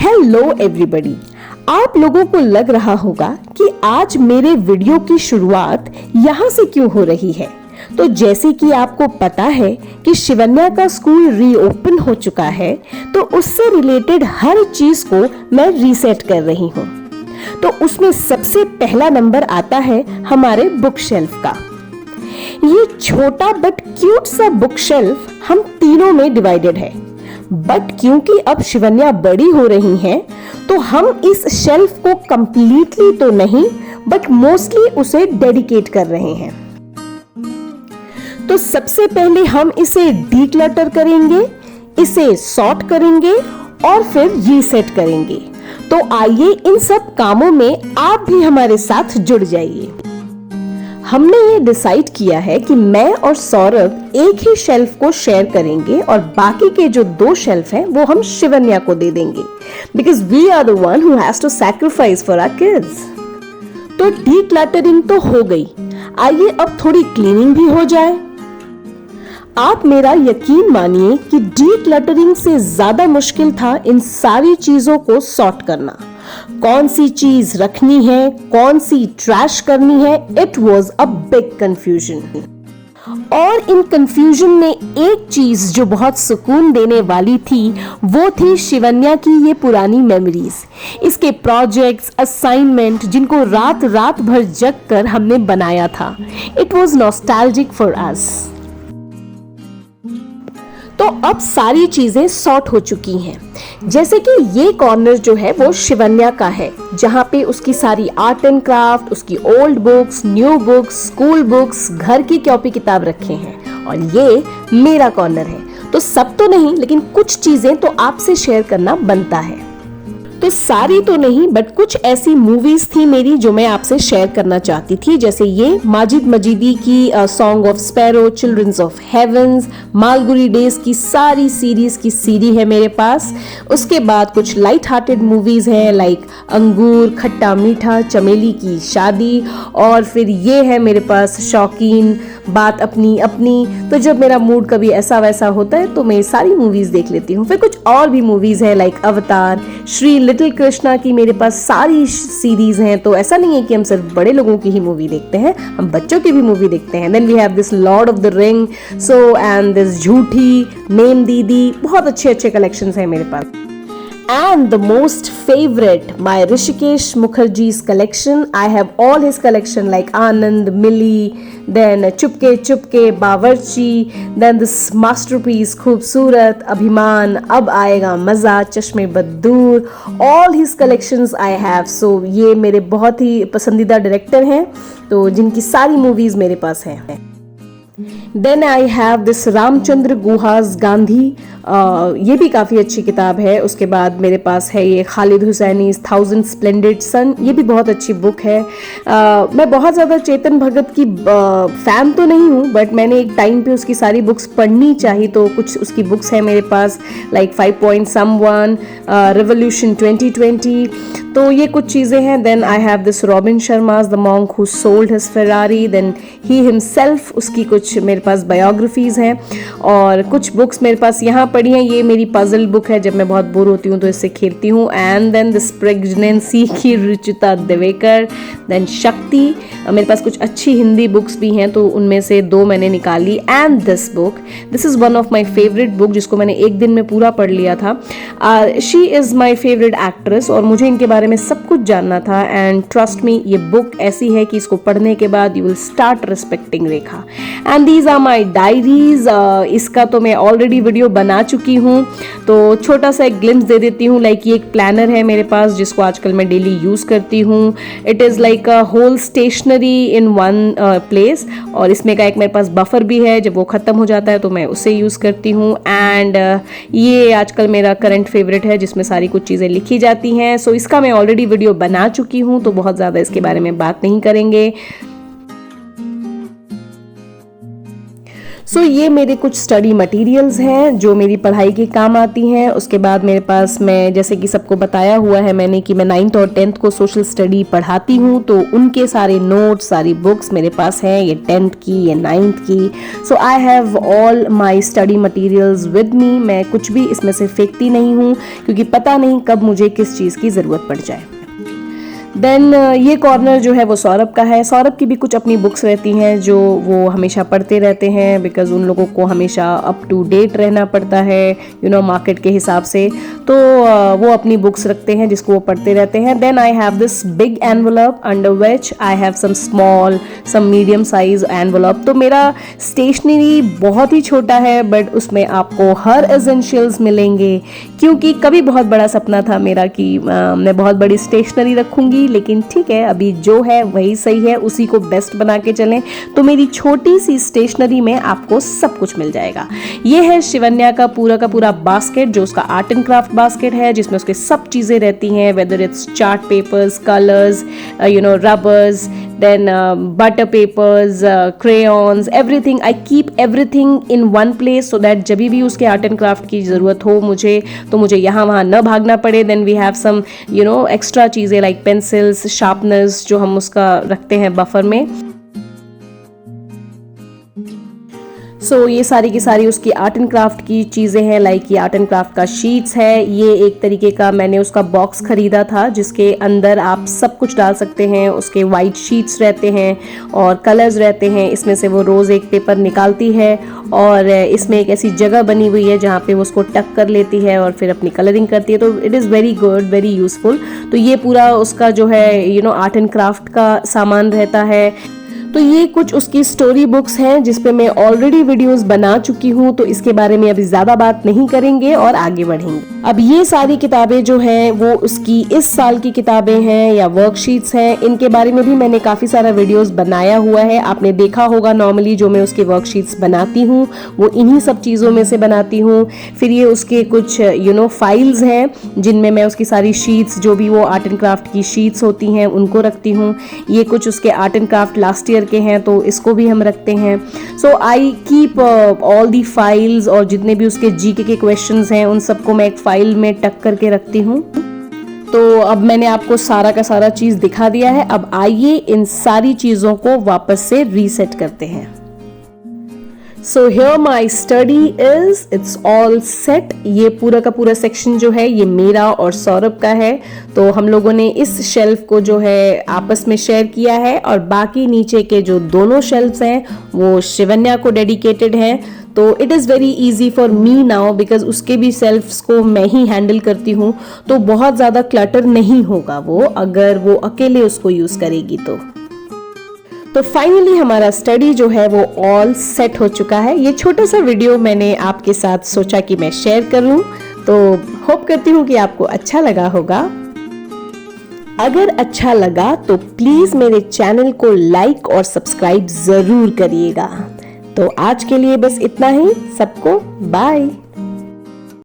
Hello everybody. आप लोगों को लग रहा होगा कि आज मेरे वीडियो की शुरुआत यहाँ से क्यों हो रही है। तो जैसे कि आपको पता है कि शिवन्या का स्कूल रीओपन हो चुका है, तो उससे रिलेटेड हर चीज को मैं रीसेट कर रही हूँ। तो उसमें सबसे पहला नंबर आता है हमारे बुक शेल्फ का। ये छोटा बट क्यूट सा बुक शेल्फ हम तीनों में डिवाइडेड है, बट क्योंकि अब शिवन्या बड़ी हो रही हैं, तो हम इस शेल्फ को कंप्लीटली तो नहीं बट मोस्टली उसे डेडिकेट कर रहे हैं। तो सबसे पहले हम इसे डीक्लटर करेंगे, इसे सॉर्ट करेंगे और फिर रीसेट करेंगे। तो आइए इन सब कामों में आप भी हमारे साथ जुड़ जाइए। हमने ये डिसाइड किया है कि मैं और सौरभ एक ही शेल्फ को शेयर करेंगे और बाकी के जो 2 शेल्फ हैं वो हम शिवन्या को दे देंगे, because we are the one who has to sacrifice for our kids. तो डीक्लटरिंग तो हो गई, आइए अब थोड़ी क्लीनिंग भी हो जाए। आप मेरा यकीन मानिए कि डीक्लटरिंग से ज्यादा मुश्किल था इन सारी चीजों को सॉर्ट करना। कौन सी चीज रखनी है, कौन सी ट्रैश करनी है, it was a big confusion. और इन कंफ्यूजन में एक चीज जो बहुत सुकून देने वाली थी वो थी शिवन्या की ये पुरानी मेमोरीज, इसके प्रोजेक्ट्स, असाइनमेंट जिनको रात रात भर जग कर हमने बनाया था। It was nostalgic for us. तो अब सारी चीजें सॉर्ट हो चुकी हैं। जैसे कि ये कॉर्नर जो है वो शिवन्या का है, जहाँ पे उसकी सारी आर्ट एंड क्राफ्ट, उसकी old books, new books, school books, घर की कॉपी किताब रखे हैं। और ये मेरा कॉर्नर है। तो सब तो नहीं, लेकिन कुछ चीजें तो आपसे शेयर करना बनता है। तो सारी तो नहीं बट कुछ ऐसी मूवीज थी मेरी जो मैं आपसे शेयर करना चाहती थी, जैसे ये माजिद मजीदी की Song of Sparrow, Childrens of Heavens, Malgudi Days की सारी सीरीज की सीडी है मेरे पास। उसके बाद कुछ लाइट हार्टेड मूवीज हैं लाइक अंगूर, खट्टा मीठा, चमेली की शादी, और फिर ये है मेरे पास शौकीन, बात अपनी अपनी। तो जब मेरा मूड कभी ऐसा वैसा होता है तो मैं सारी मूवीज देख लेती हूँ। फिर कुछ और भी मूवीज है लाइक अवतार, श्री लिटिल कृष्णा की मेरे पास सारी सीरीज हैं। तो ऐसा नहीं है कि हम सिर्फ बड़े लोगों की ही मूवी देखते हैं, हम बच्चों की भी मूवी देखते हैं। Then we have this Lord of the Ring, so and this Jhoothi, Mem Didi, बहुत अच्छे अच्छे कलेक्शंस हैं मेरे पास। And the most favorite, my Rishikesh Mukherjee's collection. I have all his collection like Anand, Millie, then Chupke Chupke, Bawarchi, then this masterpiece Khoobsurat, Abhiman, Ab Aayega Maza, Chashme Baddoor, all his collections I have. So ये मेरे बहुत ही पसंदीदा director हैं, तो जिनकी सारी movies मेरे पास हैं। Then I have this Ramchandra गुहास Gandhi, ये भी काफ़ी अच्छी किताब है। उसके बाद मेरे पास है ये खालिद हुसैनी थाउजेंड स्प्लेंडेड सन, ये भी बहुत अच्छी बुक है। मैं बहुत ज़्यादा चेतन भगत की फ़ैन तो नहीं हूँ, बट मैंने एक टाइम पे उसकी सारी बुक्स पढ़नी चाहिए, तो कुछ उसकी बुक्स है मेरे पास लाइक 5 Point Someone, Revolution 2020, तो ये कुछ चीज़ें हैं। Then I have this Robin Sharma's the monk who sold his Ferrari, then he himself, उसकी कुछ मेरे पास बायोग्राफीज़ हैं। और कुछ बुक्स मेरे पास यहाँ पढ़ी हैं। ये मेरी पजल बुक है, जब मैं बहुत बोर होती हूँ तो इससे खेलती हूँ। एंड देन दिस प्रेगनेंसी की रुचिता दिवेकर, देन शक्ति, मेरे पास कुछ अच्छी हिंदी बुक्स भी हैं, तो उनमें से 2 मैंने निकाली। And this book, this is one of my favourite book, जिसको मैंने एक दिन में पूरा पढ़ लिया था। She is my favourite actress और मुझे इनके बारे में सब कुछ जानना था। एंड ट्रस्ट मी, ये बुक ऐसी है कि इसको पढ़ने के बाद you will start respecting Rekha. And these are my diaries, इसका तो मैं ऑलरेडी वीडियो बना चुकी हूँ, तो छोटा सा एक ग्लिम्स दे देती हूँ। लाइक ये एक प्लानर है मेरे पास, जिसको आजकल मैं डेली यूज़ करती हूँ। It is like a whole stationery in one place, और इसमें का एक मेरे पास बफर भी है, जब वो ख़त्म हो जाता है तो मैं उसे यूज़ करती हूँ। एंड ये आजकल मेरा करंट फेवरेट है, जिसमें सारी कुछ चीज़ें लिखी जाती हैं। सो इसका मैं ऑलरेडी वीडियो बना चुकी हूँ, तो बहुत ज़्यादा इसके बारे में बात नहीं करेंगे। सो ये मेरे कुछ स्टडी मटेरियल्स हैं जो मेरी पढ़ाई के काम आती हैं। उसके बाद मेरे पास, मैं जैसे कि सबको बताया हुआ है मैंने कि मैं 9th और 10th को सोशल स्टडी पढ़ाती हूँ, तो उनके सारे नोट्स, सारी बुक्स मेरे पास हैं, ये 10th की, ये 9th की। So I have all my study materials with me. मैं कुछ भी इसमें से फेंकती नहीं हूँ क्योंकि पता नहीं कब मुझे किस चीज़ की ज़रूरत पड़ जाए। देन ये कॉर्नर जो है वो सौरभ का है। सौरभ की भी कुछ अपनी बुक्स रहती हैं जो वो हमेशा पढ़ते रहते हैं, बिकॉज उन लोगों को हमेशा अप टू डेट रहना पड़ता है मार्केट के हिसाब से। तो वो अपनी बुक्स रखते हैं जिसको वो पढ़ते रहते हैं। Then I have this big envelope under which I have some small, some medium size envelope. तो मेरा स्टेशनरी बहुत ही छोटा है, बट उसमें आपको हर एसेंशियल्स मिलेंगे, क्योंकि कभी बहुत बड़ा सपना था मेरा कि मैं बहुत बड़ी स्टेशनरी रखूंगी, लेकिन ठीक है, अभी जो है वही सही है, उसी को बेस्ट बना के चलें। तो मेरी छोटी सी स्टेशनरी में आपको सब कुछ मिल जाएगा। ये है शिवन्या का पूरा बास्केट, जो उसका आर्ट एंड क्राफ्ट बास्केट है, जिसमें उसके सब चीज़ें रहती हैं, whether it's chart papers, colours, rubbers, then butter papers, crayons, everything. I keep everything in one place so that जब भी उसके आर्ट एंड क्राफ्ट की ज़रूरत हो मुझे, तो मुझे यहाँ वहाँ न भागना पड़े। Then we have some extra चीज़ें like pencils, sharpeners, जो हम उसका रखते हैं बफर में। सो ये सारी की सारी उसकी आर्ट एंड क्राफ्ट की चीज़ें हैं, लाइक ये आर्ट एंड क्राफ्ट का शीट्स है। ये एक तरीके का मैंने उसका बॉक्स खरीदा था जिसके अंदर आप सब कुछ डाल सकते हैं। उसके वाइट शीट्स रहते हैं और कलर्स रहते हैं। इसमें से वो रोज़ एक पेपर निकालती है और इसमें एक ऐसी जगह बनी हुई है जहाँ पे वो उसको टक कर लेती है और फिर अपनी कलरिंग करती है। तो it is very good, very useful. तो ये पूरा उसका जो है आर्ट एंड क्राफ्ट का सामान रहता है। तो ये कुछ उसकी स्टोरी बुक्स हैं जिस पे मैं ऑलरेडी वीडियोस बना चुकी हूँ, तो इसके बारे में अभी ज़्यादा बात नहीं करेंगे और आगे बढ़ेंगे। अब ये सारी किताबें जो हैं वो उसकी इस साल की किताबें हैं या वर्कशीट्स हैं। इनके बारे में भी मैंने काफ़ी सारा वीडियोस बनाया हुआ है, आपने देखा होगा। नॉर्मली जो मैं उसकी वर्कशीट्स बनाती हूँ वो इन्हीं सब चीज़ों में से बनाती हूँ। फिर ये उसके कुछ फाइल्स हैं जिनमें मैं उसकी सारी शीट्स, जो भी वो आर्ट एंड क्राफ्ट की शीट्स होती हैं, उनको रखती हूँ। ये कुछ उसके art and craft last year के हैं, तो इसको भी हम रखते हैं। So I keep all the files, और जितने भी उसके जीके के क्वेश्चंस हैं उन सबको मैं एक फाइल में टक करके रखती हूँ। तो अब मैंने आपको सारा का सारा चीज दिखा दिया है। अब आइए इन सारी चीजों को वापस से रीसेट करते हैं। So here my study is, it's all set. ये पूरा का पूरा सेक्शन जो है ये मेरा और सौरभ का है। तो हम लोगों ने इस शेल्फ को जो है आपस में शेयर किया है, और बाकी नीचे के जो दोनों शेल्फ्स हैं वो शिवन्या को डेडिकेटेड हैं। तो it is very easy for me now, because उसके भी सेल्फ्स को मैं ही हैंडल करती हूँ, तो बहुत ज़्यादा क्लटर नहीं होगा वो, अगर वो अकेले उसको यूज़ करेगी तो फाइनली हमारा स्टडी जो है वो ऑल सेट हो चुका है। ये छोटा सा वीडियो मैंने आपके साथ सोचा कि मैं शेयर करूं, तो होप करती हूँ कि आपको अच्छा लगा होगा। अगर अच्छा लगा तो प्लीज मेरे चैनल को लाइक और सब्सक्राइब जरूर करिएगा। तो आज के लिए बस इतना ही। सबको बाय।